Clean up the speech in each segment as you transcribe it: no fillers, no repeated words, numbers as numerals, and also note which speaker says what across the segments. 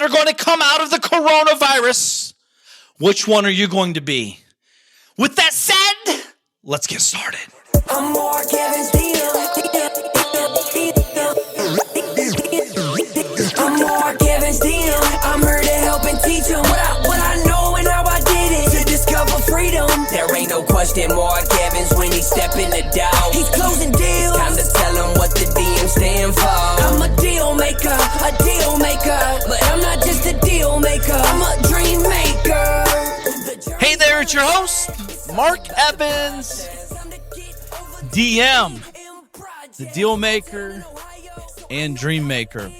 Speaker 1: are going to come out of the coronavirus. Which one are you going to be? With that said, let's get started.
Speaker 2: I'm more Kevin's deal. I'm more Kevin's deal. I'm here to help and teach him what I know and how I did it. To discover freedom. There ain't no question more Kevin's when he step in the door. He's closing deals. Time to tell him what the DM stand for. I'm a deal maker. But I'm not just a deal maker. I'm a dream maker.
Speaker 1: Hey there, it's your host, Mark Evans, DM, the deal maker and dream maker.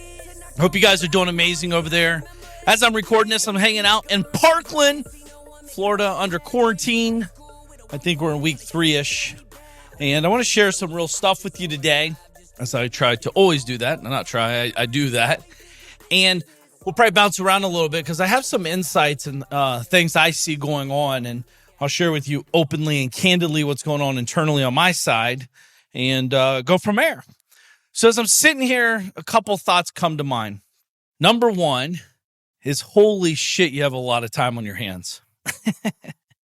Speaker 1: Hope you guys are doing amazing over there. As I'm recording this, I'm hanging out in Parkland, Florida, under quarantine. I think we're in week 3-ish. And I want to share some real stuff with you today, as I try to always do that. I do that. And we'll probably bounce around a little bit because I have some insights and things I see going on. And I'll share with you openly and candidly what's going on internally on my side and go from there. So as I'm sitting here, a couple thoughts come to mind. Number one is, holy shit, you have a lot of time on your hands.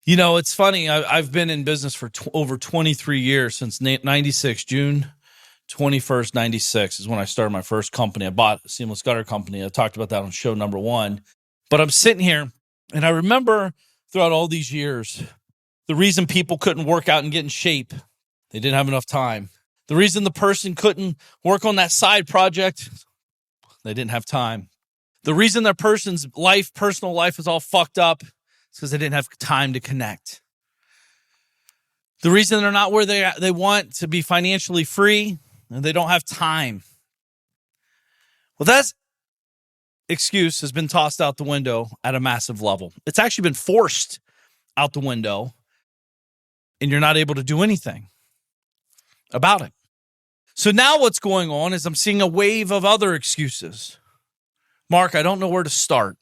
Speaker 1: You know, it's funny. I've been in business for over 23 years, since 96, June 21st, 96 is when I started my first company. I bought a seamless gutter company. I talked about that on show number 1. But I'm sitting here, and I remember throughout all these years, the reason people couldn't work out and get in shape, they didn't have enough time. The reason the person couldn't work on that side project, they didn't have time. The reason that person's personal life is all fucked up, is because they didn't have time to connect. The reason they're not where they want to be financially free, and they don't have time. Well, that excuse has been tossed out the window at a massive level. It's actually been forced out the window, and you're not able to do anything about it. So now what's going on is I'm seeing a wave of other excuses. Mark, I don't know where to start.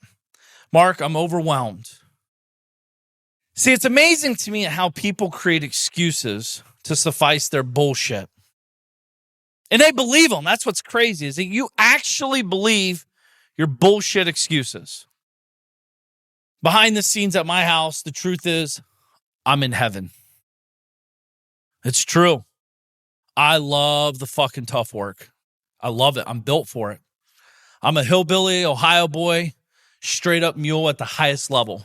Speaker 1: Mark, I'm overwhelmed. See, it's amazing to me how people create excuses to suffice their bullshit. And they believe them. That's what's crazy, is that you actually believe your bullshit excuses. Behind the scenes at my house, the truth is, I'm in heaven. It's true. I love the fucking tough work. I love it. I'm built for it. I'm a hillbilly, Ohio boy, straight up mule at the highest level.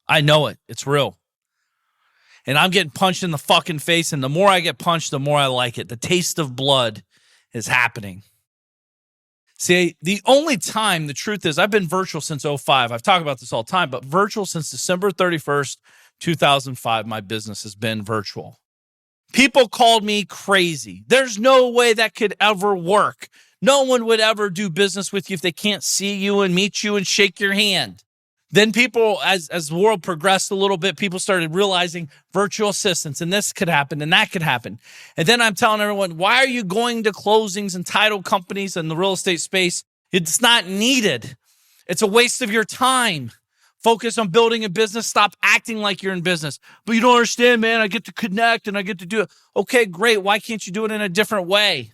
Speaker 1: I know it. It's real. And I'm getting punched in the fucking face, and the more I get punched, the more I like it. The taste of blood is happening. See, the only time, the truth is, I've been virtual since 2005. I've talked about this all the time, but virtual since December 31st, 2005, my business has been virtual. People called me crazy. There's no way that could ever work. No one would ever do business with you if they can't see you and meet you and shake your hand. Then people, as the world progressed a little bit, people started realizing virtual assistants, and this could happen and that could happen. And then I'm telling everyone, why are you going to closings and title companies in the real estate space? It's not needed. It's a waste of your time. Focus on building a business. Stop acting like you're in business. But you don't understand, man. I get to connect and I get to do it. Okay, great. Why can't you do it in a different way?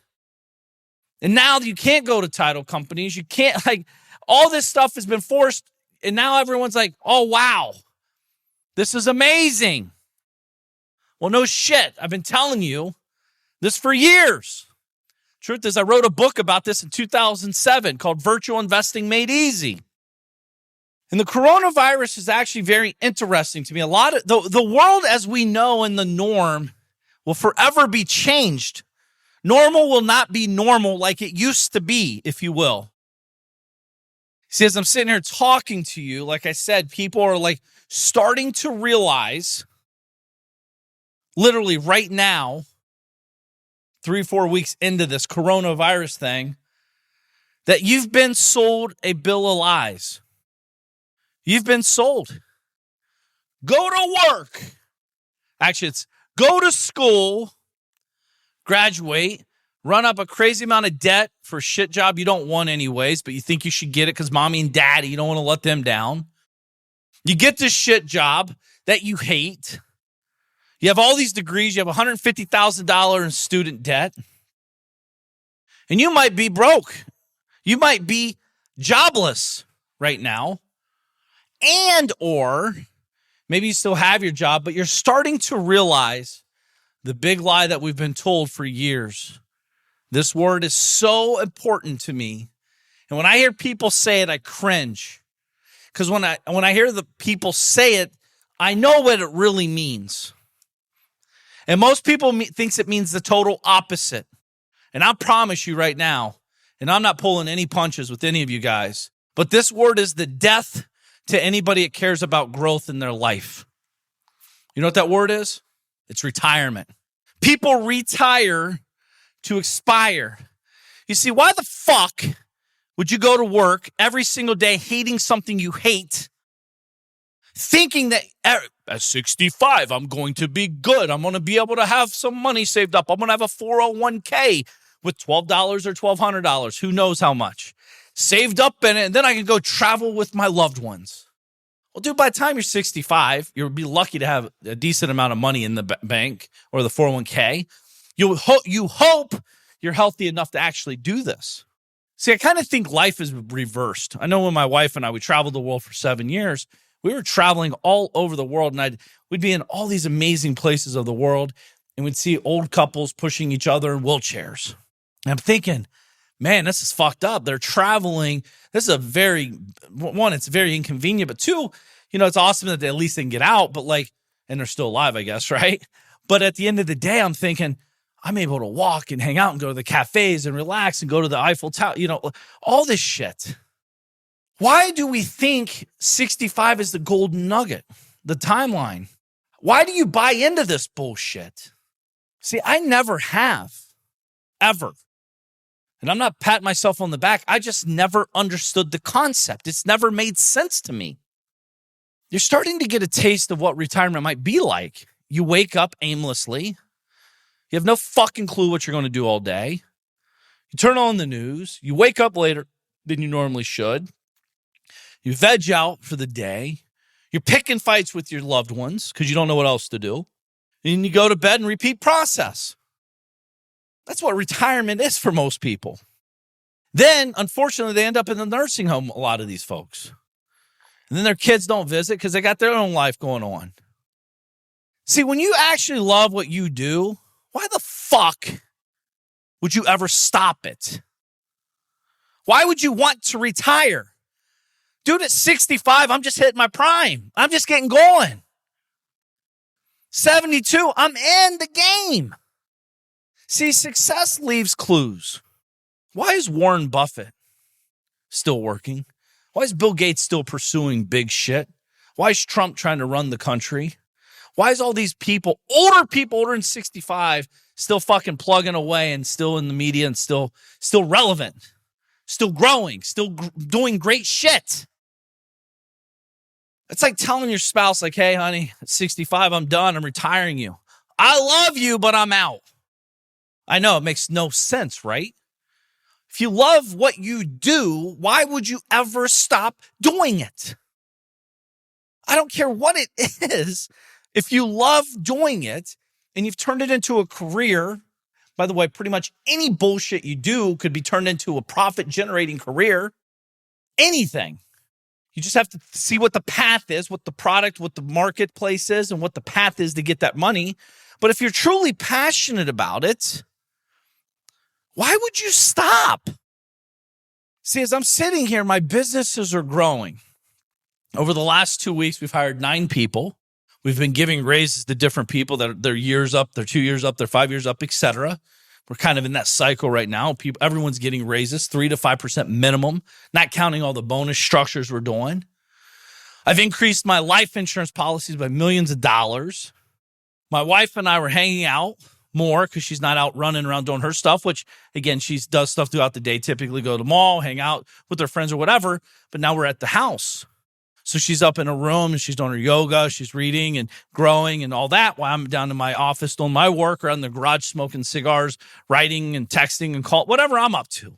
Speaker 1: And now you can't go to title companies. You can't, all this stuff has been forced. And now everyone's like, oh, wow, this is amazing. Well, no shit. I've been telling you this for years. Truth is, I wrote a book about this in 2007 called Virtual Investing Made Easy. And the coronavirus is actually very interesting to me. A lot of the world as we know and the norm will forever be changed. Normal will not be normal like it used to be, if you will. See, as I'm sitting here talking to you, like I said, people are starting to realize, literally right now, 3-4 weeks into this coronavirus thing, that you've been sold a bill of lies. You've been sold. Go to work. Actually, it's go to school, graduate, run up a crazy amount of debt for a shit job you don't want anyways, but you think you should get it because mommy and daddy, you don't want to let them down. You get this shit job that you hate. You have all these degrees. You have $150,000 in student debt. And you might be broke. You might be jobless. right now, and or maybe you still have your job, but you're starting to realize the big lie that we've been told for years. This word is so important to me. And when I hear people say it, I cringe. Because when I hear the people say it, I know what it really means. And most people thinks it means the total opposite. And I promise you right now, and I'm not pulling any punches with any of you guys, but this word is the death to anybody that cares about growth in their life. You know what that word is? It's retirement. People retire to expire. You see, why the fuck would you go to work every single day hating something you hate, thinking that at 65, I'm going to be good. I'm going to be able to have some money saved up. I'm going to have a 401k with $12 or $1,200. Who knows how much saved up in it. And then I can go travel with my loved ones. Well, dude, by the time you're 65, you'll be lucky to have a decent amount of money in the bank or the 401k. You hope you're healthy enough to actually do this. See, I kind of think life is reversed. I know when my wife and I, we traveled the world for 7 years, we were traveling all over the world, and we'd be in all these amazing places of the world, and we'd see old couples pushing each other in wheelchairs. And I'm thinking, man, this is fucked up. They're traveling. This is it's very inconvenient, but two, it's awesome that at least they can get out, but and they're still alive, I guess, right? But at the end of the day, I'm thinking, I'm able to walk and hang out and go to the cafes and relax and go to the Eiffel Tower, all this shit. Why do we think 65 is the golden nugget, the timeline? Why do you buy into this bullshit? See, I never have, ever. And I'm not patting myself on the back. I just never understood the concept. It's never made sense to me. You're starting to get a taste of what retirement might be like. You wake up aimlessly. You have no fucking clue what you're going to do all day. You turn on the news. You wake up later than you normally should. You veg out for the day. You're picking fights with your loved ones because you don't know what else to do. And you go to bed and repeat process. That's what retirement is for most people. Then, unfortunately, they end up in the nursing home, a lot of these folks. And then their kids don't visit because they got their own life going on. See, when you actually love what you do, why the fuck would you ever stop it? Why would you want to retire? Dude, at 65, I'm just hitting my prime. I'm just getting going. 72, I'm in the game. See, success leaves clues. Why is Warren Buffett still working? Why is Bill Gates still pursuing big shit? Why is Trump trying to run the country? Why is all these people older than 65, still fucking plugging away and still in the media and still relevant, still growing, still doing great shit? It's like telling your spouse, hey, honey, at 65, I'm done. I'm retiring you. I love you, but I'm out. I know it makes no sense, right? If you love what you do, why would you ever stop doing it? I don't care what it is. If you love doing it and you've turned it into a career, by the way, pretty much any bullshit you do could be turned into a profit-generating career. Anything. You just have to see what the path is, what the product, what the marketplace is, and what the path is to get that money. But if you're truly passionate about it, why would you stop? See, as I'm sitting here, my businesses are growing. Over the last 2 weeks, we've hired 9 people. We've been giving raises to different people that their years up, their 2 years up, their 5 years up, etc. We're kind of in that cycle right now. Everyone's getting raises, 3 to 5% minimum, not counting all the bonus structures we're doing. I've increased my life insurance policies by millions of dollars. My wife and I were hanging out more because she's not out running around doing her stuff, which, again, she does stuff throughout the day, typically go to the mall, hang out with her friends or whatever. But now we're at the house. So she's up in her room and she's doing her yoga, she's reading and growing and all that while I'm down in my office doing my work or in the garage smoking cigars, writing and texting and whatever I'm up to.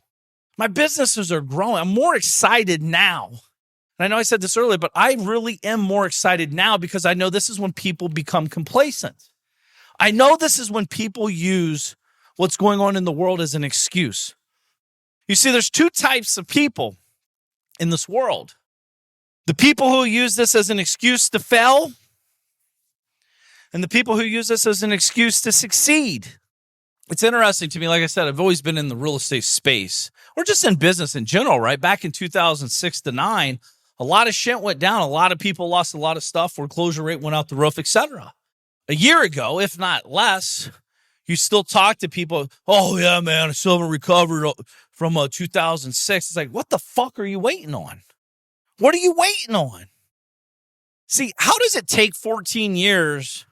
Speaker 1: My businesses are growing. I'm more excited now. And I know I said this earlier, but I really am more excited now because I know this is when people become complacent. I know this is when people use what's going on in the world as an excuse. You see, there's 2 types of people in this world. The people who use this as an excuse to fail, and the people who use this as an excuse to succeed. It's interesting to me. Like I said, I've always been in the real estate space or just in business in general, right? Back in 2006 to 9, a lot of shit went down. A lot of people lost a lot of stuff. Foreclosure rate went out the roof, etc. A year ago, if not less, you still talk to people, oh, yeah, man, I still haven't recovered from 2006. It's like, what the fuck are you waiting on? What are you waiting on? See, how does it take 14 years?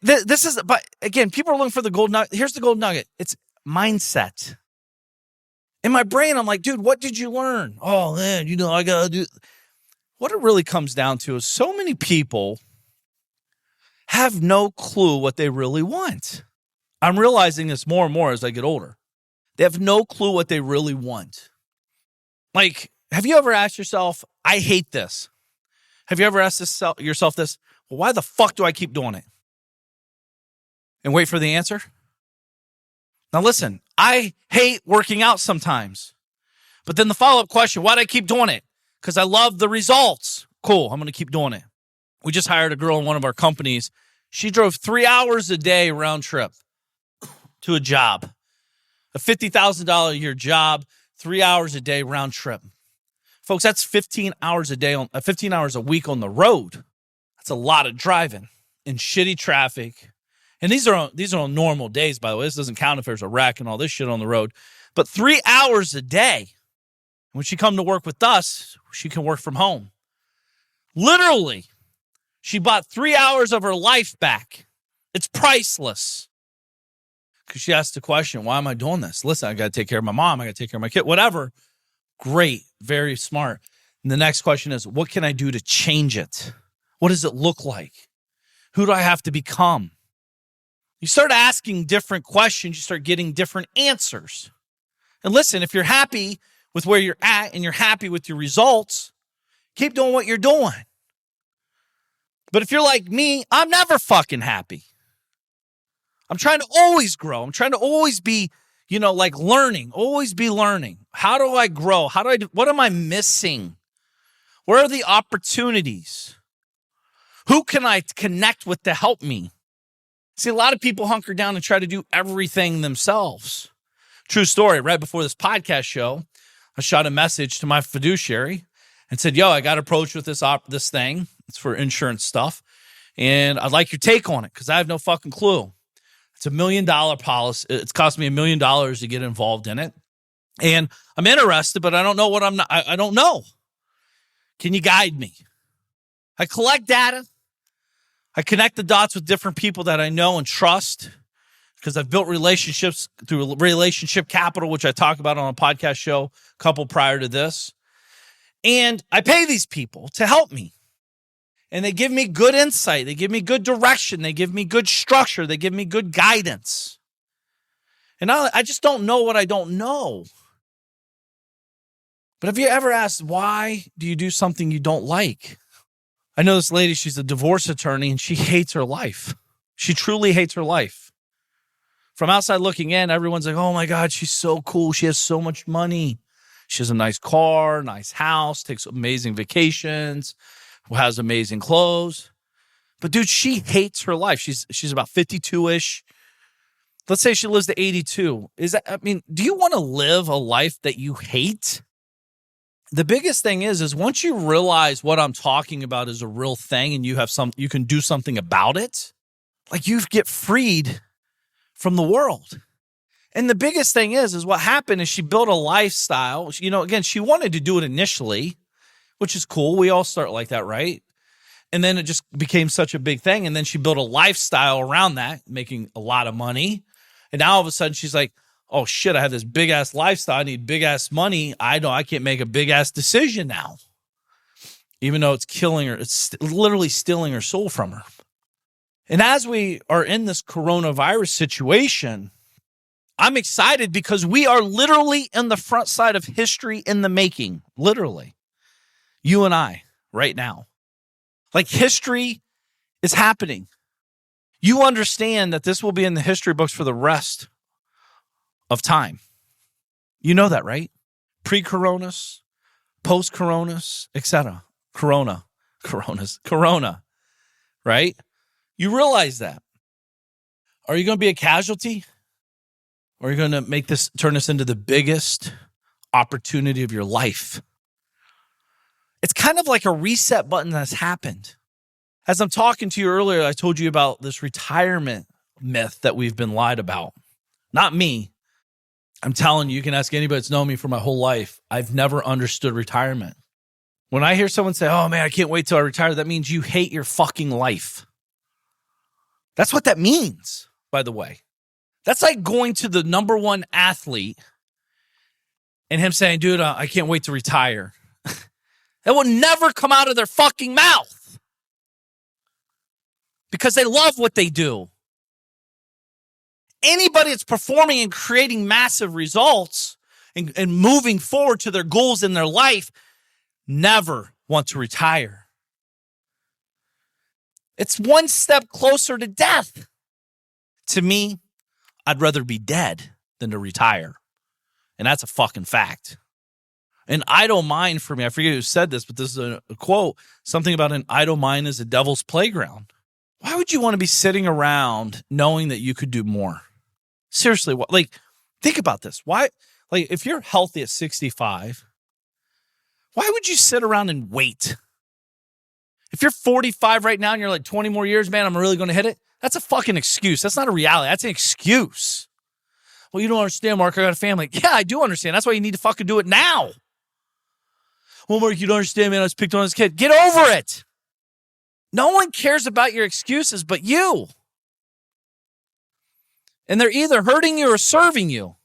Speaker 1: This is, but again, people are looking for the gold nugget. Here's the gold nugget. It's mindset. In my brain, I'm like, dude, what did you learn? Oh, man, I got to do. What it really comes down to is so many people have no clue what they really want. I'm realizing this more and more as I get older. They have no clue what they really want. Like, have you ever asked yourself, I hate this? Have you ever asked yourself this? Well, why the fuck do I keep doing it? And wait for the answer. Now listen, I hate working out sometimes. But then the follow-up question, why do I keep doing it? Because I love the results. Cool, I'm going to keep doing it. We just hired a girl in one of our companies. She drove 3 hours a day round trip to a job. A $50,000 a year job, 3 hours a day round trip. Folks, that's 15 hours a day, 15 hours a week on the road. That's a lot of driving in shitty traffic. And these are on normal days, by the way. This doesn't count if there's a wreck and all this shit on the road. But 3 hours a day. When she come to work with us, she can work from home. Literally, she bought 3 hours of her life back. It's priceless. Because she asked the question, why am I doing this? Listen, I got to take care of my mom. I got to take care of my kid, whatever. Great, very smart. And the next question is, what can I do to change it? What does it look like? Who do I have to become? You start asking different questions, you start getting different answers. And listen, if you're happy with where you're at and you're happy with your results, keep doing what you're doing. But if you're like me, I'm never fucking happy. I'm trying to always grow. I'm trying to always be, learning, always be learning. How do I grow? What am I missing? Where are the opportunities? Who can I connect with to help me? See, a lot of people hunker down and try to do everything themselves. True story. Right before this podcast show, I shot a message to my fiduciary and said, yo, I got approached with this thing. It's for insurance stuff. And I'd like your take on it because I have no fucking clue. It's $1 million policy. It's cost me $1 million to get involved in it. And I'm interested, but I don't know what I don't know. Can you guide me? I collect data. I connect the dots with different people that I know and trust because I've built relationships through relationship capital, which I talk about on a podcast show, a couple prior to this. And I pay these people to help me. And they give me good insight. They give me good direction. They give me good structure. They give me good guidance. And I just don't know what I don't know. But have you ever asked, why do you do something you don't like? I know this lady, she's a divorce attorney, and she hates her life. She truly hates her life. From outside looking in, everyone's like, oh my God, she's so cool. She has so much money. She has a nice car, nice house, takes amazing vacations, has amazing clothes. But dude, she hates her life. She's about 52-ish. Let's say she lives to 82. Do you want to live a life that you hate? The biggest thing is once you realize what I'm talking about is a real thing and you can do something about it, like you get freed from the world. And the biggest thing is what happened is she built a lifestyle. Again, she wanted to do it initially, which is cool. We all start like that, right? And then it just became such a big thing. And then she built a lifestyle around that, making a lot of money. And now all of a sudden she's like, oh shit, I have this big ass lifestyle. I need big ass money. I can't make a big ass decision now. Even though it's killing her, it's literally stealing her soul from her. And as we are in this coronavirus situation, I'm excited because we are literally in the front side of history in the making. Literally. You and I right now. Like history is happening. You understand that this will be in the history books for the rest of time. You know that, right? Pre-coronas, post-coronas, etc. Corona, right? You realize that. Are you going to be a casualty? Or are you going to turn this into the biggest opportunity of your life? It's kind of like a reset button that's happened. As I'm talking to you earlier, I told you about this retirement myth that we've been lied about. Not me. I'm telling you, you can ask anybody that's known me for my whole life. I've never understood retirement. When I hear someone say, oh man, I can't wait till I retire, that means you hate your fucking life. That's what that means, by the way. That's like going to the number one athlete and him saying, dude, I can't wait to retire. That will never come out of their fucking mouth because they love what they do. Anybody that's performing and creating massive results and moving forward to their goals in their life never want to retire. It's one step closer to death. To me, I'd rather be dead than to retire. And that's a fucking fact. An idle mind for me, I forget who said this, but this is a quote, something about an idle mind is a devil's playground. Why would you want to be sitting around knowing that you could do more? Seriously, think about this. Why, if you're healthy at 65, why would you sit around and wait? If you're 45 right now and you're like 20 more years, man, I'm really going to hit it. That's a fucking excuse. That's not a reality. That's an excuse. Well, you don't understand, Mark. I got a family. Yeah, I do understand. That's why you need to fucking do it now. Well, Mark, you don't understand, man. I was picked on as a kid. Get over it. No one cares about your excuses but you. And they're either hurting you or serving you.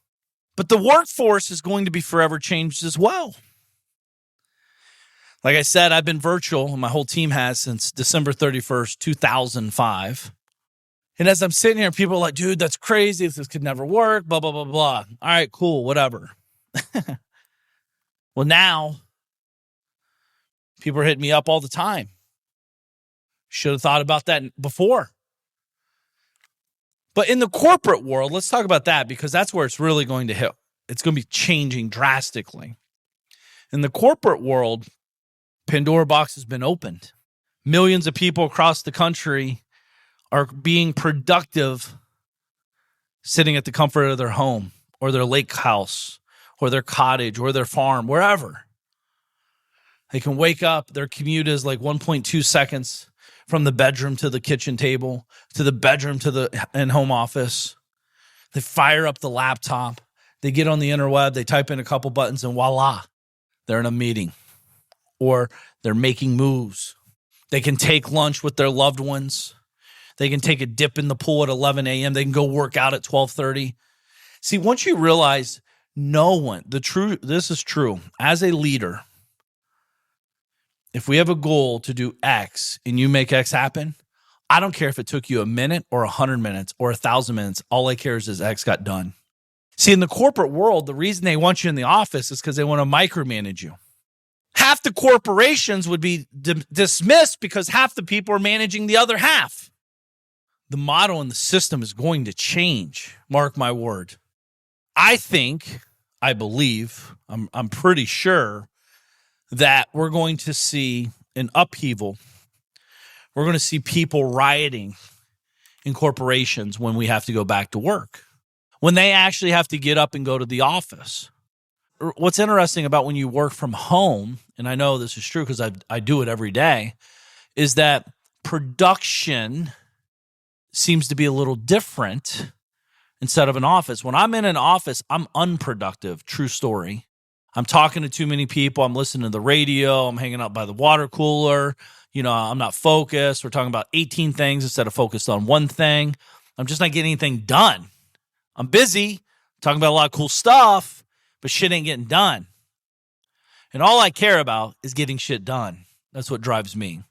Speaker 1: But the workforce is going to be forever changed as well. Like I said, I've been virtual, and my whole team has since December 31st, 2005. And as I'm sitting here, people are like, dude, that's crazy. This could never work, blah, blah, blah, blah. All right, cool, whatever. Well, now, people are hitting me up all the time. Should have thought about that before. But in the corporate world, let's talk about that because that's where it's really going to hit. It's going to be changing drastically. In the corporate world, Pandora box has been opened. Millions of people across the country are being productive sitting at the comfort of their home or their lake house or their cottage or their farm, wherever. They can wake up. Their commute is like 1.2 seconds from the bedroom to the kitchen table, to the bedroom to the home office. They fire up the laptop. They get on the interweb. They type in a couple buttons and voila, they're in a meeting or they're making moves. They can take lunch with their loved ones. They can take a dip in the pool at 11 a.m. They can go work out at 12:30. See, once you realize this is true. As a leader, if we have a goal to do X and you make X happen, I don't care if it took you a minute or 100 minutes or 1,000 minutes. All I care is X got done. See, in the corporate world, the reason they want you in the office is because they want to micromanage you. Half the corporations would be dismissed because half the people are managing the other half. The model and the system is going to change. Mark my word. I believe, I'm pretty sure that we're going to see an upheaval. We're going to see people rioting in corporations when we have to go back to work, when they actually have to get up and go to the office. What's interesting about when you work from home, and I know this is true because I do it every day, is that production seems to be a little different instead of an office. When I'm in an office, I'm unproductive. True story. I'm talking to too many people. I'm listening to the radio. I'm hanging out by the water cooler. I'm not focused. We're talking about 18 things instead of focused on one thing. I'm just not getting anything done. I'm busy talking about a lot of cool stuff, but shit ain't getting done. And all I care about is getting shit done. That's what drives me.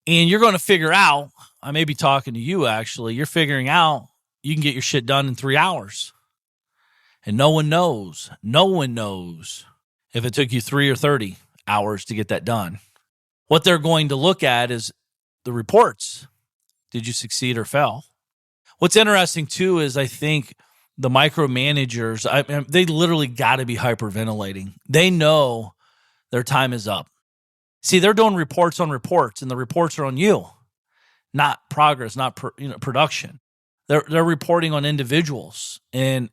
Speaker 1: And you're going to figure out, I may be talking to you actually, you're figuring out you can get your shit done in 3 hours. And no one knows if it took you 3 or 30 hours to get that done. What they're going to look at is the reports. Did you succeed or fail? What's interesting too is I think the micromanagers, they literally got to be hyperventilating. They know their time is up. See, they're doing reports on reports, and the reports are on you, not progress, not production. They're reporting on individuals. And,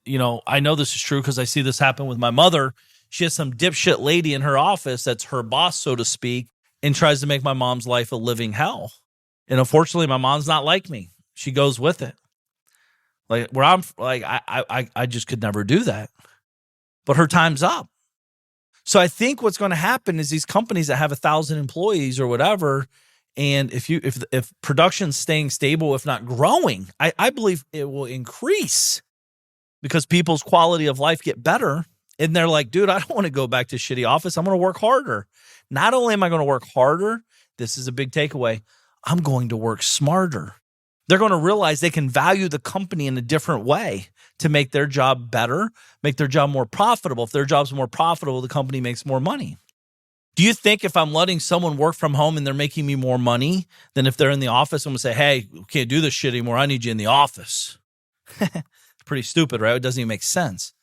Speaker 1: I know this is true because I see this happen with my mother. She has some dipshit lady in her office that's her boss, so to speak, and tries to make my mom's life a living hell. And unfortunately, my mom's not like me. She goes with it. Like, where I'm like, I just could never do that. But her time's up. So I think what's going to happen is these companies that have 1,000 employees or whatever, and if production's staying stable, if not growing, I believe it will increase because people's quality of life get better. And they're like, dude, I don't want to go back to shitty office. I'm going to work harder. Not only am I going to work harder, this is a big takeaway, I'm going to work smarter. They're going to realize they can value the company in a different way to make their job better, make their job more profitable. If their job's more profitable, the company makes more money. Do you think if I'm letting someone work from home and they're making me more money than if they're in the office, I'm going to say, hey, we can't do this shit anymore. I need you in the office. It's pretty stupid, right? It doesn't even make sense.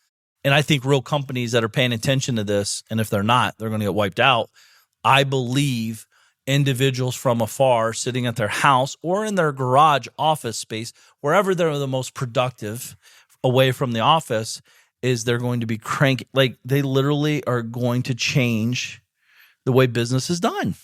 Speaker 1: And I think real companies that are paying attention to this, and if they're not, they're going to get wiped out. I believe individuals from afar sitting at their house or in their garage office space, wherever they're the most productive away from the office, is they're going to be cranky. Like, they literally are going to change the way business is done.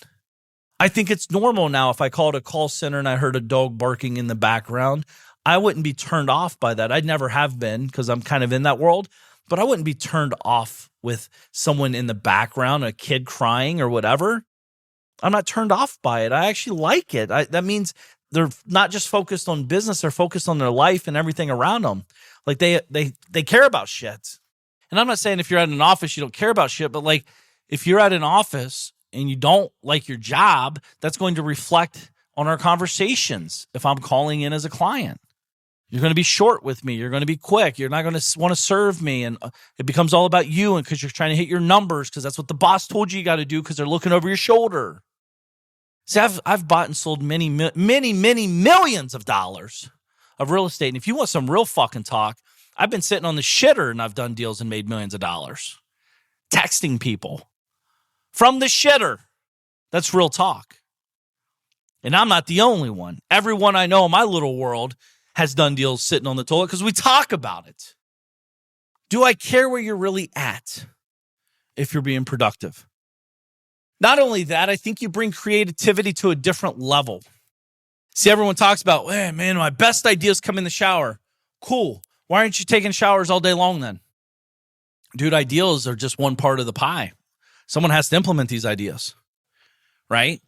Speaker 1: I think it's normal now. If I called a call center and I heard a dog barking in the background, I wouldn't be turned off by that. I'd never have been because I'm kind of in that world, but I wouldn't be turned off with someone in the background, a kid crying or whatever. I'm not turned off by it. I actually like it. That means they're not just focused on business, they're focused on their life and everything around them. Like they care about shit. And I'm not saying if you're at an office, you don't care about shit, but like if you're at an office and you don't like your job, that's going to reflect on our conversations. If I'm calling in as a client, you're going to be short with me. You're going to be quick. You're not going to want to serve me. And it becomes all about you, and because you're trying to hit your numbers because that's what the boss told you got to do because they're looking over your shoulder. See, I've bought and sold many millions of dollars of real estate. And if you want some real fucking talk, I've been sitting on the shitter and I've done deals and made millions of dollars. Texting people from the shitter. That's real talk. And I'm not the only one. Everyone I know in my little world has done deals sitting on the toilet because we talk about it. Do I care where you're really at if you're being productive? Not only that, I think you bring creativity to a different level. See, everyone talks about, hey, man, my best ideas come in the shower. Cool. Why aren't you taking showers all day long then? Dude, ideas are just one part of the pie. Someone has to implement these ideas, right?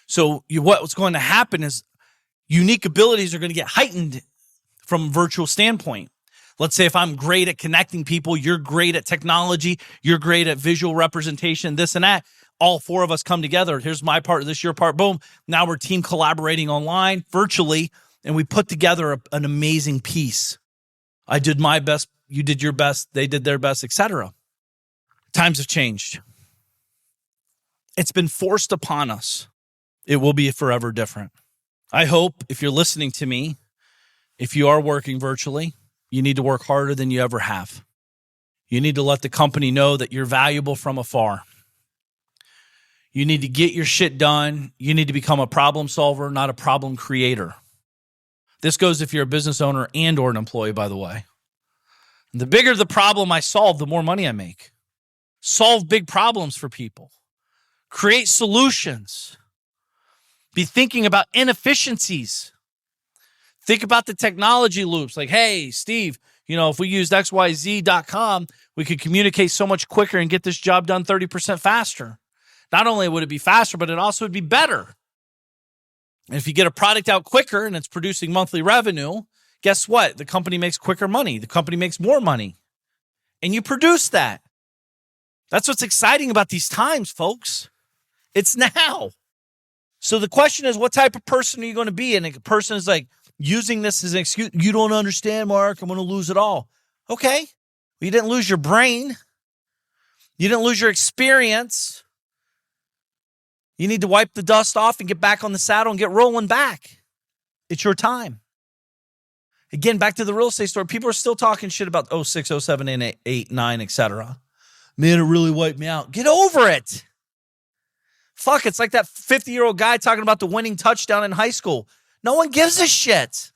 Speaker 1: So what's going to happen is unique abilities are going to get heightened from a virtual standpoint. Let's say if I'm great at connecting people, you're great at technology, you're great at visual representation, this and that. All four of us come together. Here's my part, this your part, boom. Now we're team collaborating online, virtually, and we put together an amazing piece. I did my best, you did your best, they did their best, etc. Times have changed. It's been forced upon us. It will be forever different. I hope if you're listening to me, if you are working virtually, you need to work harder than you ever have. You need to let the company know that you're valuable from afar. You need to get your shit done. You need to become a problem solver, not a problem creator. This goes if you're a business owner and or an employee, by the way. The bigger the problem I solve, the more money I make. Solve big problems for people. Create solutions. Be thinking about inefficiencies. Think about the technology loops. Like, hey, Steve, if we used xyz.com, we could communicate so much quicker and get this job done 30% faster. Not only would it be faster, but it also would be better. And if you get a product out quicker and it's producing monthly revenue, guess what? The company makes quicker money. The company makes more money. And you produce that. That's what's exciting about these times, folks. It's now. So the question is, what type of person are you going to be? And a person is like using this as an excuse. You don't understand, Mark. I'm going to lose it all. Okay. Well, you didn't lose your brain. You didn't lose your experience. You need to wipe the dust off and get back on the saddle and get rolling back. It's your time. Again, back to the real estate story. People are still talking shit about 06, 07, and 8, 9, etc. Man, it really wiped me out. Get over it. Fuck, it's like that 50-year-old guy talking about the winning touchdown in high school. No one gives a shit.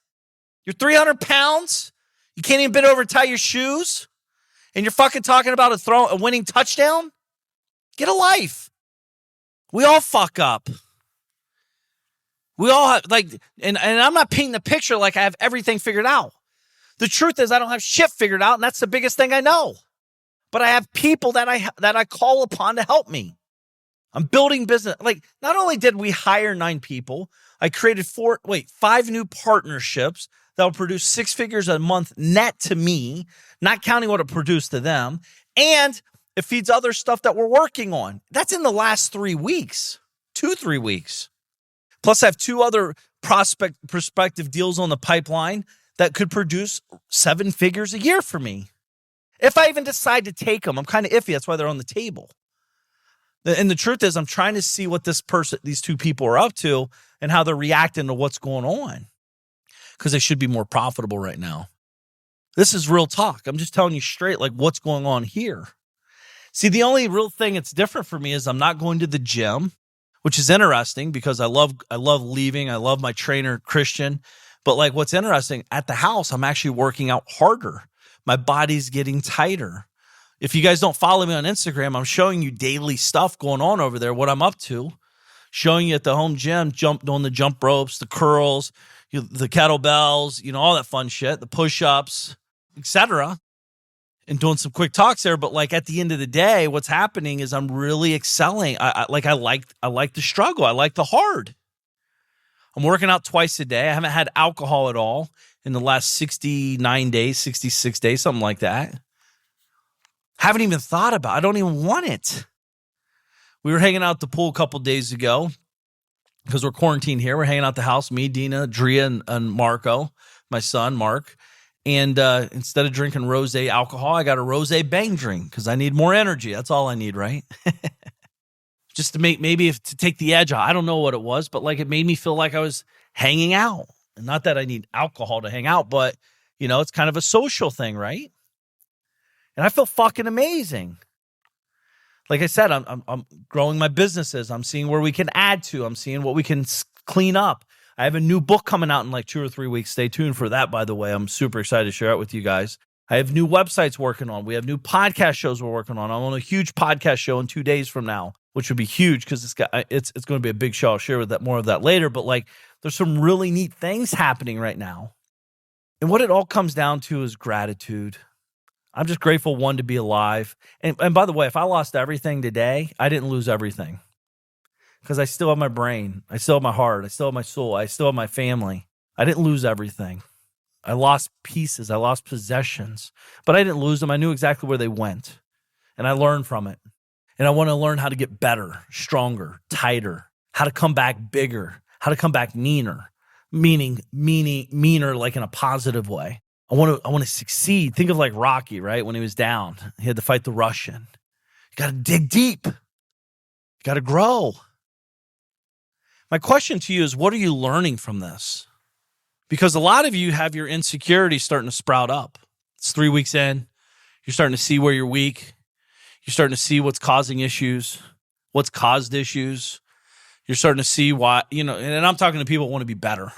Speaker 1: You're 300 pounds. You can't even bend over and tie your shoes. And you're fucking talking about a winning touchdown? Get a life. We all fuck up. We all have, like, and I'm not painting the picture like I have everything figured out. The truth is I don't have shit figured out, and that's the biggest thing I know. But I have people that I call upon to help me. I'm building business. Like, not only did we hire 9 people, I created 5 new partnerships that will produce 6 figures a month net to me, not counting what it produced to them. And it feeds other stuff that we're working on. That's in the last 3 weeks, 3 weeks. Plus, I have 2 other prospective deals on the pipeline that could produce 7 figures a year for me. If I even decide to take them, I'm kind of iffy. That's why they're on the table. And the truth is, I'm trying to see what these 2 people are up to and how they're reacting to what's going on. Because they should be more profitable right now. This is real talk. I'm just telling you straight, like, what's going on here. See, the only real thing that's different for me is I'm not going to the gym, which is interesting because I love leaving. I love my trainer, Christian. But like, what's interesting, at the house, I'm actually working out harder. My body's getting tighter. If you guys don't follow me on Instagram, I'm showing you daily stuff going on over there, what I'm up to. Showing you at the home gym, doing the jump ropes, the curls, the kettlebells, all that fun shit, the push-ups, etc. And doing some quick talks there. But like at the end of the day, what's happening is I'm really excelling. I like the struggle. I like the hard. I'm working out twice a day. I haven't had alcohol at all in the last 69 days, 66 days, something like that. Haven't even thought about it. I don't even want it. We were hanging out at the pool a couple days ago because we're quarantined here. We're hanging out at the house, me, Dina, Drea, and Marco, my son, Mark. And instead of drinking rosé alcohol, I got a rosé bang drink because I need more energy. That's all I need, right? Just to to take the edge off. I don't know what it was, but like it made me feel like I was hanging out. And not that I need alcohol to hang out, but it's kind of a social thing, right? And I feel fucking amazing. Like I said, I'm growing my businesses. I'm seeing where we can add to. I'm seeing what we can clean up. I have a new book coming out in like 2 or 3 weeks. Stay tuned for that, by the way. I'm super excited to share it with you guys. I have new websites working on. We have new podcast shows we're working on. I'm on a huge podcast show in 2 days from now, which would be huge because it's going to be a big show. I'll share more of that later. But like, there's some really neat things happening right now. And what it all comes down to is gratitude. I'm just grateful, one, to be alive. And by the way, if I lost everything today, I didn't lose everything. Because I still have my brain. I still have my heart. I still have my soul. I still have my family. I didn't lose everything. I lost pieces. I lost possessions. But I didn't lose them. I knew exactly where they went. And I learned from it. And I want to learn how to get better, stronger, tighter, how to come back bigger, how to come back meaner, meaning meaner like in a positive way. I want to succeed. Think of like Rocky, right? When he was down, he had to fight the Russian. You got to dig deep. You got to grow. My question to you is, what are you learning from this? Because a lot of you have your insecurities starting to sprout up. It's 3 weeks in. You're starting to see where you're weak. You're starting to see what's causing issues, what's caused issues. You're starting to see why, and I'm talking to people who want to be better.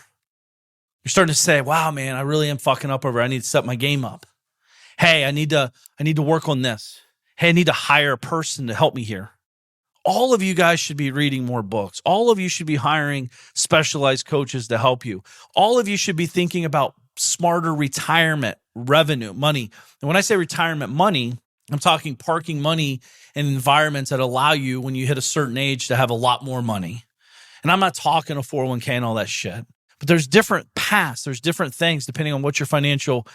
Speaker 1: You're starting to say, wow, man, I really am fucking up over. I need to step my game up. Hey, I need to work on this. Hey, I need to hire a person to help me here. All of you guys should be reading more books. All of you should be hiring specialized coaches to help you. All of you should be thinking about smarter retirement revenue, money. And when I say retirement money, I'm talking parking money in environments that allow you, when you hit a certain age, to have a lot more money. And I'm not talking a 401k and all that shit. But there's different paths. There's different things depending on what your financial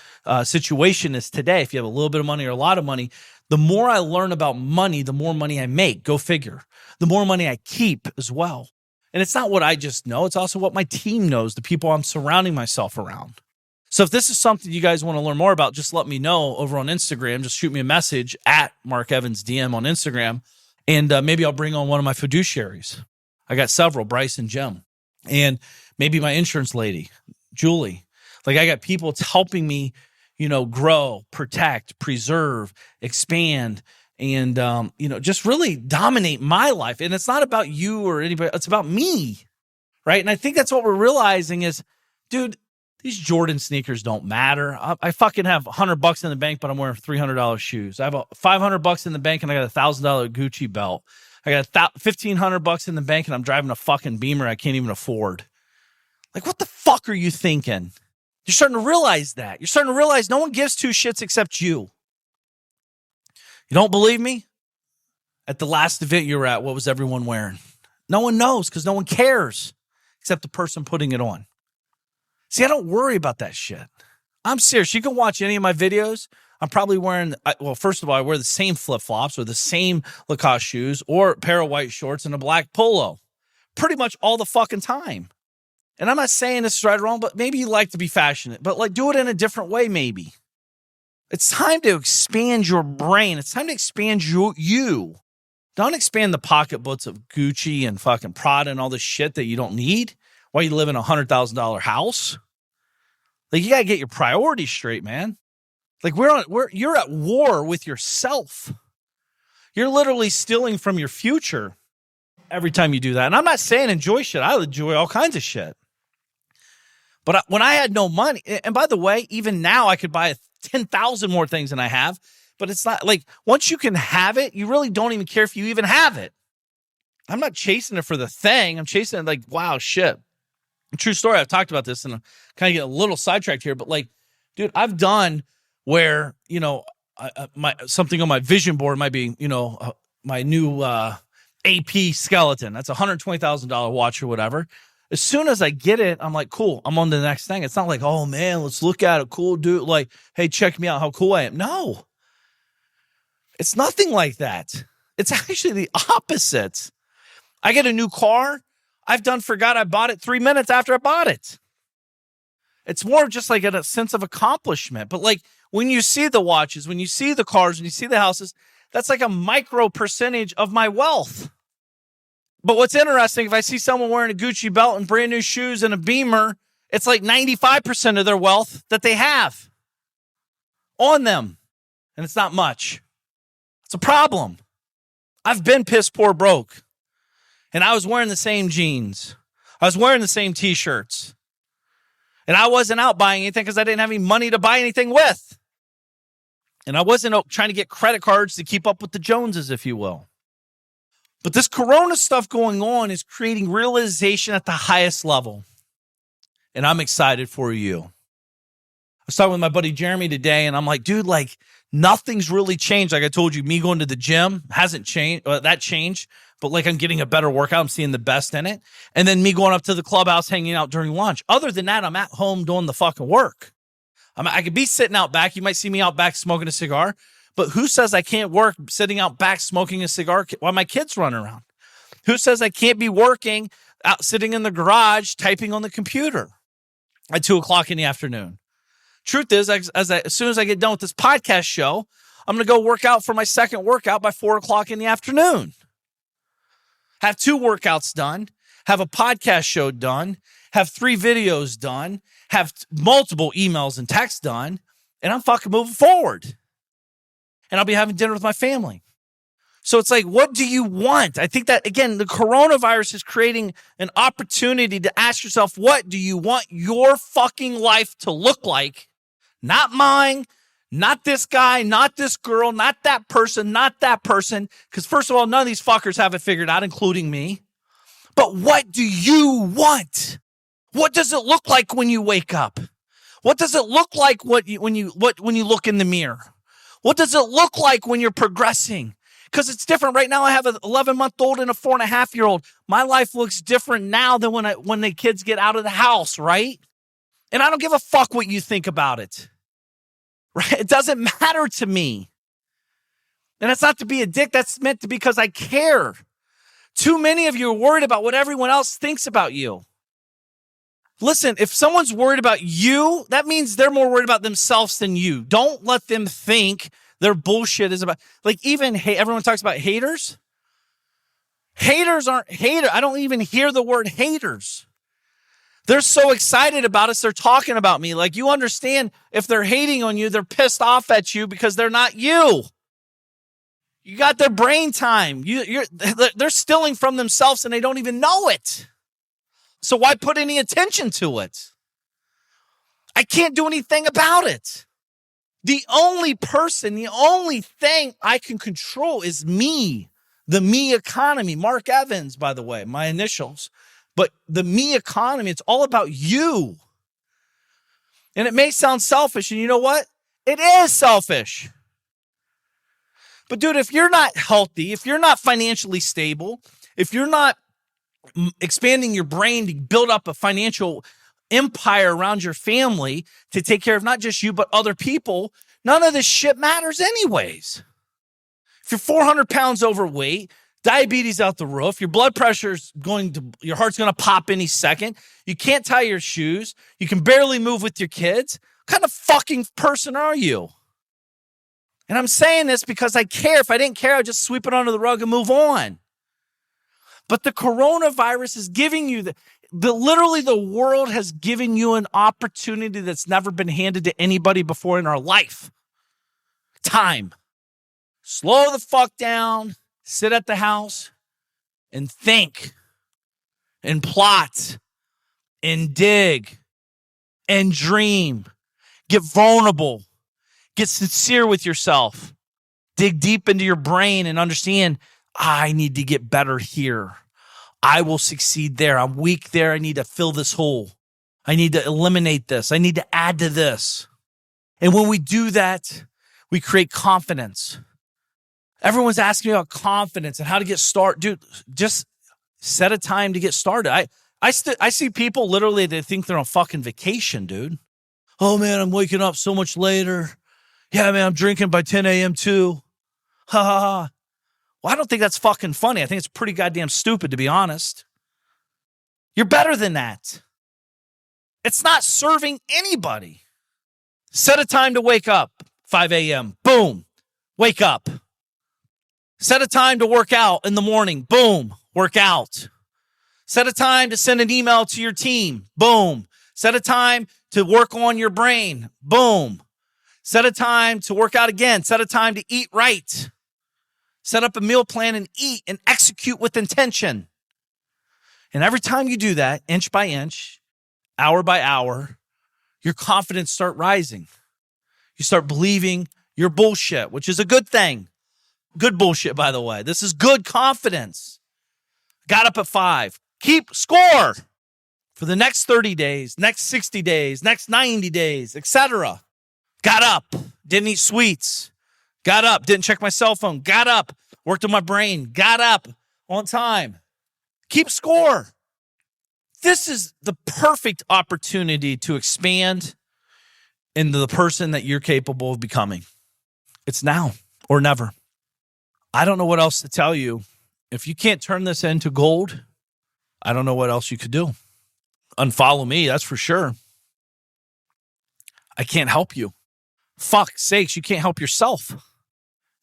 Speaker 1: situation is today. If you have a little bit of money or a lot of money, the more I learn about money, the more money I make. Go figure. The more money I keep as well. And it's not what I just know. It's also what my team knows, the people I'm surrounding myself around. So if this is something you guys want to learn more about, just let me know over on Instagram. Just shoot me a message at Mark Evans DM on Instagram. And maybe I'll bring on one of my fiduciaries. I got several, Bryce and Jim. And maybe my insurance lady, Julie. Like, I got people helping me, grow, protect, preserve, expand, and, just really dominate my life. And it's not about you or anybody. It's about me, right? And I think that's what we're realizing is, dude, these Jordan sneakers don't matter. I fucking have $100 in the bank, but I'm wearing $300 shoes. I have $500 in the bank, and I got $1,000 Gucci belt. I got $1,500 in the bank, and I'm driving a fucking Beamer I can't even afford. Like, what the fuck are you thinking? You're starting to realize that. You're starting to realize no one gives two shits except you. You don't believe me? At the last event you were at, what was everyone wearing? No one knows because no one cares except the person putting it on. See, I don't worry about that shit. I'm serious. You can watch any of my videos. I'm probably wearing, first of all, I wear the same flip-flops or the same Lacoste shoes or a pair of white shorts and a black polo pretty much all the fucking time. And I'm not saying this is right or wrong, but maybe you like to be fashionable, but like do it in a different way maybe. It's time to expand your brain. It's time to expand you. Don't expand the pocketbooks of Gucci and fucking Prada and all this shit that you don't need while you live in a $100,000 house. Like, you got to get your priorities straight, man. Like, you're at war with yourself. You're literally stealing from your future every time you do that. And I'm not saying enjoy shit. I enjoy all kinds of shit. But when I had no money, and by the way, even now I could buy 10,000 more things than I have, but it's not like once you can have it, you really don't even care if you even have it. I'm not chasing it for the thing. I'm chasing it like, wow, shit. True story. I've talked about this and I'm kind of getting a little sidetracked here, but like, dude, I've done where, something on my vision board might be, my new AP skeleton. That's a $120,000 watch or whatever. As soon as I get it, I'm like, cool, I'm on to the next thing. It's not like, oh man, let's look at it. Cool, dude. Like, hey, check me out how cool I am. No, it's nothing like that. It's actually the opposite. I get a new car. I've forgot I bought it 3 minutes after I bought it. It's more just like a sense of accomplishment. But like when you see the watches, when you see the cars, when you see the houses, that's like a micro percentage of my wealth. But what's interesting, if I see someone wearing a Gucci belt and brand new shoes and a Beamer, it's like 95% of their wealth that they have on them. And it's not much. It's a problem. I've been piss poor broke. And I was wearing the same jeans. I was wearing the same t-shirts. And I wasn't out buying anything because I didn't have any money to buy anything with. And I wasn't trying to get credit cards to keep up with the Joneses, if you will. But this Corona stuff going on is creating realization at the highest level. And I'm excited for you. I was talking with my buddy Jeremy today, and I'm like, dude, like, nothing's really changed. Like I told you, me going to the gym hasn't changed. That changed. But like I'm getting a better workout. I'm seeing the best in it. And then me going up to the clubhouse, hanging out during lunch. Other than that, I'm at home doing the fucking work. I could be sitting out back. You might see me out back smoking a cigar. But who says I can't work sitting out back smoking a cigar while my kids run around? Who says I can't be working out sitting in the garage typing on the computer at 2:00 in the afternoon? Truth is, as soon as I get done with this podcast show, I'm going to go work out for my second workout by 4:00 in the afternoon. Have 2 workouts done, have a podcast show done, have 3 videos done, have multiple emails and texts done, and I'm fucking moving forward. And I'll be having dinner with my family. So it's like, what do you want? I think that, again, the coronavirus is creating an opportunity to ask yourself, what do you want your fucking life to look like? Not mine, not this guy, not this girl, not that person, not that person. Because first of all, none of these fuckers have it figured out, including me. But what do you want? What does it look like when you wake up? What does it look like when you look in the mirror? What does it look like when you're progressing? Because it's different. Right now, I have an 11-month-old and a 4.5-year-old. My life looks different now than when the kids get out of the house, right? And I don't give a fuck what you think about it. Right? It doesn't matter to me. And that's not to be a dick. That's meant to be because I care. Too many of you are worried about what everyone else thinks about you. Listen, if someone's worried about you, that means they're more worried about themselves than you. Don't let them think their bullshit is about, like, even everyone talks about haters. Haters aren't haters. I don't even hear the word haters. They're so excited about us. They're talking about me. Like, you understand, if they're hating on you, they're pissed off at you because they're not you. You got their brain time. They're stealing from themselves and they don't even know it. So why put any attention to it? I can't do anything about it. The only thing I can control is me. The me economy. Mark Evans, by the way, my initials. But the me economy, it's all about you. And it may sound selfish, and you know what? It is selfish. But dude, if you're not healthy, if you're not financially stable, if you're not expanding your brain to build up a financial empire around your family to take care of not just you, but other people, none of this shit matters anyways. If you're 400 pounds overweight, diabetes out the roof, your blood pressure's your heart's going to pop any second, you can't tie your shoes, you can barely move with your kids, what kind of fucking person are you? And I'm saying this because I care. If I didn't care, I'd just sweep it under the rug and move on. But the coronavirus is giving you literally the world has given you an opportunity that's never been handed to anybody before in our life. Time. Slow the fuck down, sit at the house and think and plot and dig and dream. Get vulnerable. Get sincere with yourself. Dig deep into your brain and understand, I need to get better here. I will succeed there. I'm weak there. I need to fill this hole. I need to eliminate this. I need to add to this. And when we do that, we create confidence. Everyone's asking me about confidence and how to get started. Dude, just set a time to get started. I see people literally, they think they're on fucking vacation, dude. Oh man, I'm waking up so much later. Yeah, man, I'm drinking by 10 a.m. too. Ha ha ha. Well, I don't think that's fucking funny. I think it's pretty goddamn stupid, to be honest. You're better than that. It's not serving anybody. Set a time to wake up, 5 a.m. Boom, wake up. Set a time to work out in the morning. Boom, work out. Set a time to send an email to your team. Boom. Set a time to work on your brain. Boom. Set a time to work out again. Set a time to eat right. Set up a meal plan and eat and execute with intention. And every time you do that, inch by inch, hour by hour, your confidence start rising. You start believing your bullshit, which is a good thing. Good bullshit, by the way. This is good confidence. Got up at 5. Keep score for the next 30 days, next 60 days, next 90 days, etc. Got up, didn't eat sweets. Got up, didn't check my cell phone. Got up, worked on my brain. Got up on time. Keep score. This is the perfect opportunity to expand into the person that you're capable of becoming. It's now or never. I don't know what else to tell you. If you can't turn this into gold, I don't know what else you could do. Unfollow me, that's for sure. I can't help you. Fuck sakes, you can't help yourself.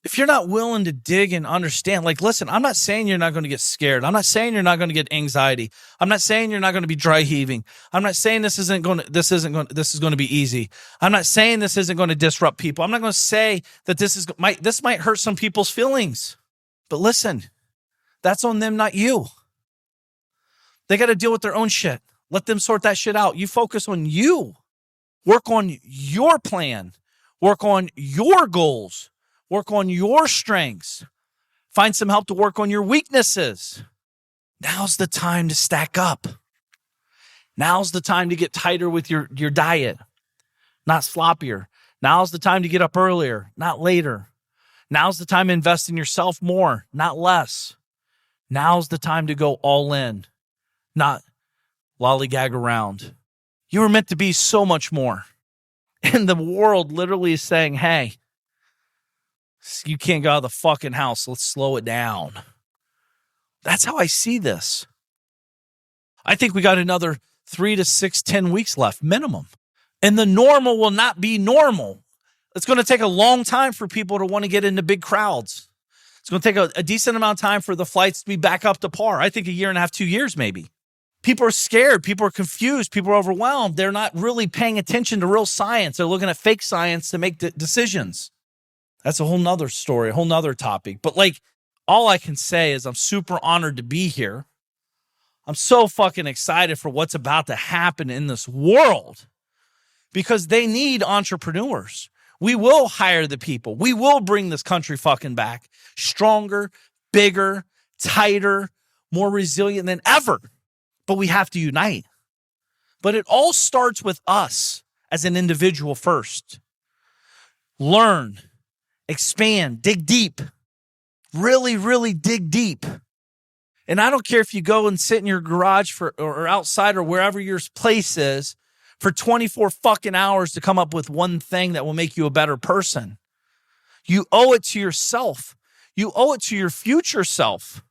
Speaker 1: If you're not willing to dig and understand, like, listen, I'm not saying you're not going to get scared. I'm not saying you're not going to get anxiety. I'm not saying you're not going to be dry heaving. I'm not saying this is going to be easy. I'm not saying this isn't going to disrupt people. I'm not going to say that this might hurt some people's feelings. But listen, that's on them, not you. They got to deal with their own shit. Let them sort that shit out. You focus on you. Work on your plan. Work on your goals. Work on your strengths. Find some help to work on your weaknesses. Now's the time to stack up. Now's the time to get tighter with your diet, not sloppier. Now's the time to get up earlier, not later. Now's the time to invest in yourself more, not less. Now's the time to go all in, not lollygag around. You were meant to be so much more. And the world literally is saying, hey, you can't go out of the fucking house. Let's slow it down. That's how I see this. I think we got another 3 to 6, 10 weeks left, minimum. And the normal will not be normal. It's going to take a long time for people to want to get into big crowds. It's going to take a decent amount of time for the flights to be back up to par. I think 1.5 years, 2 years maybe. People are scared. People are confused. People are overwhelmed. They're not really paying attention to real science. They're looking at fake science to make decisions. That's a whole nother story, a whole nother topic. But like, all I can say is I'm super honored to be here. I'm so fucking excited for what's about to happen in this world because they need entrepreneurs. We will hire the people. We will bring this country fucking back stronger, bigger, tighter, more resilient than ever. But we have to unite. But it all starts with us as an individual first. Learn, expand, dig deep. Really, really dig deep. And I don't care if you go and sit in your garage or outside or wherever your place is for 24 fucking hours to come up with one thing that will make you a better person. You owe it to yourself. You owe it to your future self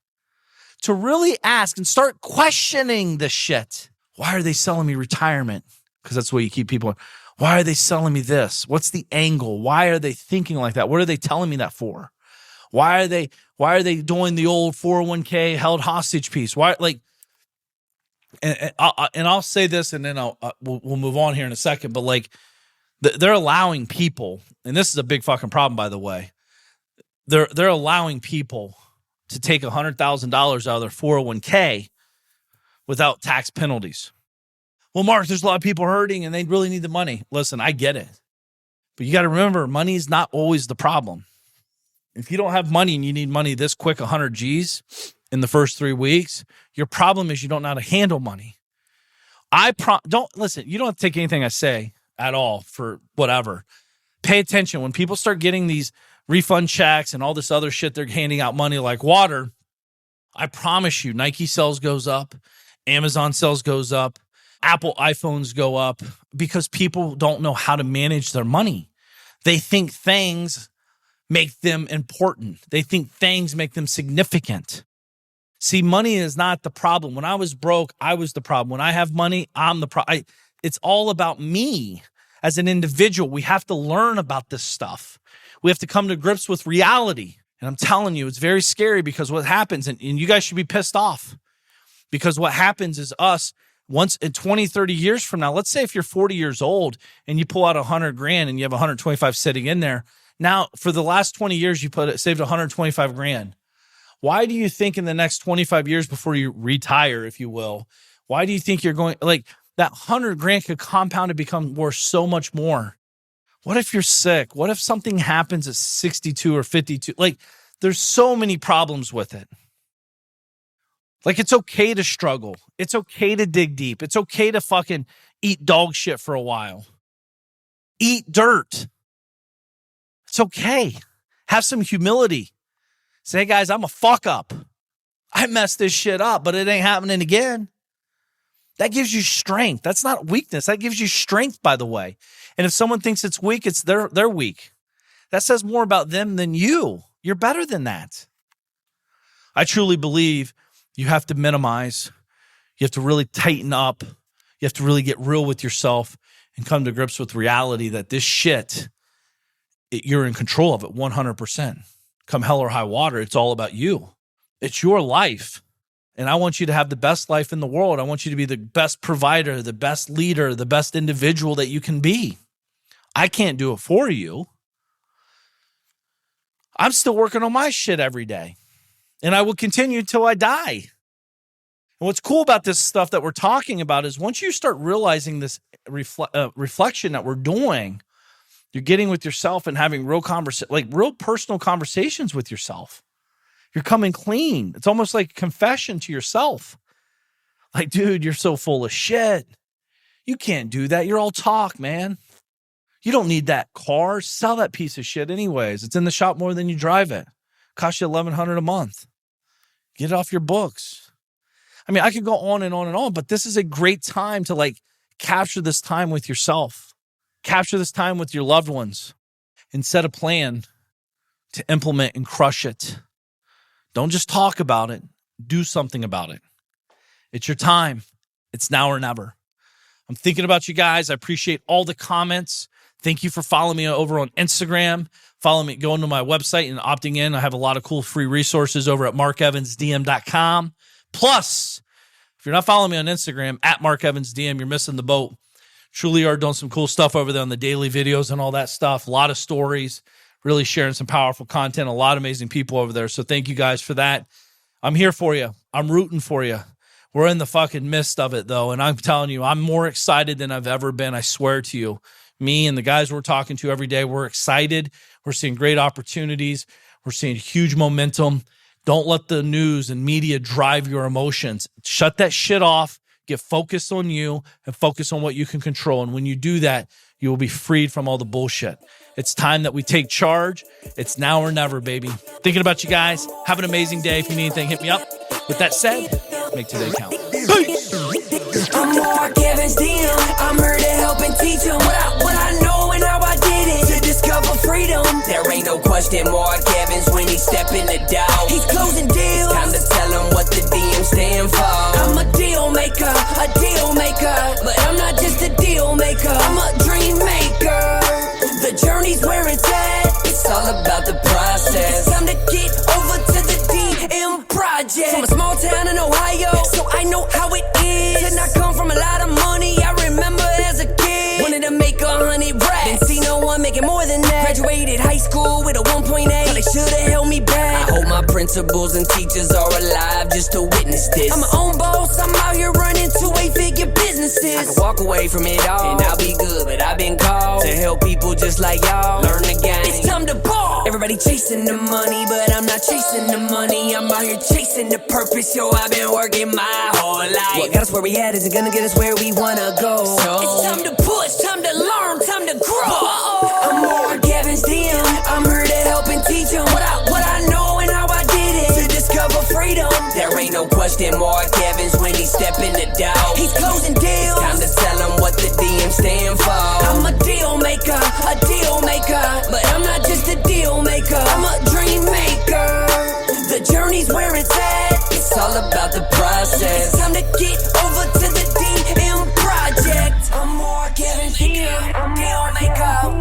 Speaker 1: to really ask and start questioning this shit. Why are they selling me retirement? Because that's the way you keep people. Why are they selling me this? What's the angle? Why are they thinking like that? What are they telling me that for? Why are they doing the old 401k held hostage piece? Why, like, and I'll say this, and then we'll move on here in a second. But like, they're allowing people, and this is a big fucking problem, by the way. They're allowing people to take $100,000 out of their 401k without tax penalties. Well, Mark, there's a lot of people hurting, and they really need the money. Listen, I get it, but you got to remember, money is not always the problem. If you don't have money and you need money this quick, 100 G's in the first 3 weeks, your problem is you don't know how to handle money. Don't listen. You don't have to take anything I say at all for whatever. Pay attention. When people start getting these refund checks and all this other shit, they're handing out money like water. I promise you, Nike sales goes up, Amazon sales goes up, Apple iPhones go up because people don't know how to manage their money. They think things make them important. They think things make them significant. See, money is not the problem. When I was broke, I was the problem. When I have money, I'm the problem. It's all about me as an individual. We have to learn about this stuff. We have to come to grips with reality. And I'm telling you, it's very scary because what happens, and you guys should be pissed off, because what happens is once in 20, 30 years from now, let's say if you're 40 years old and you pull out $100,000 and you have 125 sitting in there. Now, for the last 20 years, you saved 125 grand. Why do you think in the next 25 years before you retire, if you will, why do you think you're going, like, that 100 grand could compound and become worth so much more? What if you're sick? What if something happens at 62 or 52? Like, there's so many problems with it. Like, it's okay to struggle. It's okay to dig deep. It's okay to fucking eat dog shit for a while. Eat dirt. It's okay. Have some humility. Say, hey guys, I'm a fuck up. I messed this shit up, but it ain't happening again. That gives you strength. That's not weakness. That gives you strength, by the way. And if someone thinks it's weak, it's they're weak. That says more about them than you. You're better than that. I truly believe you have to minimize. You have to really tighten up. You have to really get real with yourself and come to grips with reality that this shit, you're in control of it 100%. Come hell or high water, it's all about you. It's your life. And I want you to have the best life in the world. I want you to be the best provider, the best leader, the best individual that you can be. I can't do it for you. I'm still working on my shit every day. And I will continue until I die. And what's cool about this stuff that we're talking about is once you start realizing this reflection that we're doing, you're getting with yourself and having real personal conversations with yourself. You're coming clean. It's almost like confession to yourself. Like, dude, you're so full of shit. You can't do that. You're all talk, man. You don't need that car. Sell that piece of shit anyways. It's in the shop more than you drive it. Costs you $1,100 a month. Get it off your books. I mean, I could go on and on and on, but this is a great time to like capture this time with yourself. Capture this time with your loved ones and set a plan to implement and crush it. Don't just talk about it. Do something about it. It's your time. It's now or never. I'm thinking about you guys. I appreciate all the comments. Thank you for following me over on Instagram. Follow me, going to my website and opting in. I have a lot of cool free resources over at markevansdm.com. Plus, if you're not following me on Instagram, at markevansdm, you're missing the boat. Truly are doing some cool stuff over there on the daily videos and all that stuff. A lot of stories. really sharing some powerful content. A lot of amazing people over there. So thank you guys for that. I'm here for you. I'm rooting for you. We're in the fucking midst of it, though, and I'm telling you, I'm more excited than I've ever been. I swear to you. Me and the guys we're talking to every day, we're excited. We're seeing great opportunities. We're seeing huge momentum. Don't let the news and media drive your emotions. Shut that shit off. Get focused on you and focus on what you can control. And when you do that, you will be freed from all the bullshit. It's time that we take charge. It's now or never, baby. Thinking about you guys. Have an amazing day. If you need anything, hit me up. With that said, make today count. Peace.
Speaker 2: I'm Mark Evans, DM. I'm here to help and teach them what I know and how I did it to discover freedom. There ain't no question Mark Evans when he step in the door. He's closing deals. It's time to tell him what the DM stand for. I'm a deal maker, but I'm not just a deal maker. I'm a dream maker. The journey's where it's at. It's all about the process. It's time to get over to the DM project. From a small town in Ohio, so I know how it is. And I come from a lot of money. I remember as a kid, wanted to make 100 racks. Didn't see no one making more than that. Graduated high school with a 1.8. Thought they should've held me back. I hope my principals and teachers are alive just to witness this. I'm my own boss. I'm out here running 2-8-figure businesses. I can walk away from it all and I'll be good, but I've been called to help people just like y'all learn the game. It's time to ball. Everybody chasing the money, but I'm not chasing the money. I'm out here chasing the purpose. Yo, I've been working my whole life. What got us where we at isn't gonna get us where we wanna go. So it's time to push, time to learn, time to grow. I'm Mark Evans, DM. I'm here to help and teach them what I know and how I did it to discover freedom. There ain't no question Mark Evans when he step in the door. He's closing deals. Time to tell him what the DM stand for. I'm a deal maker, but I'm not just a deal maker. I'm a dream maker. The journey's where it's at. It's all about the process. It's time to get over to the DM project. I'm Mark Evans, I'm a deal maker.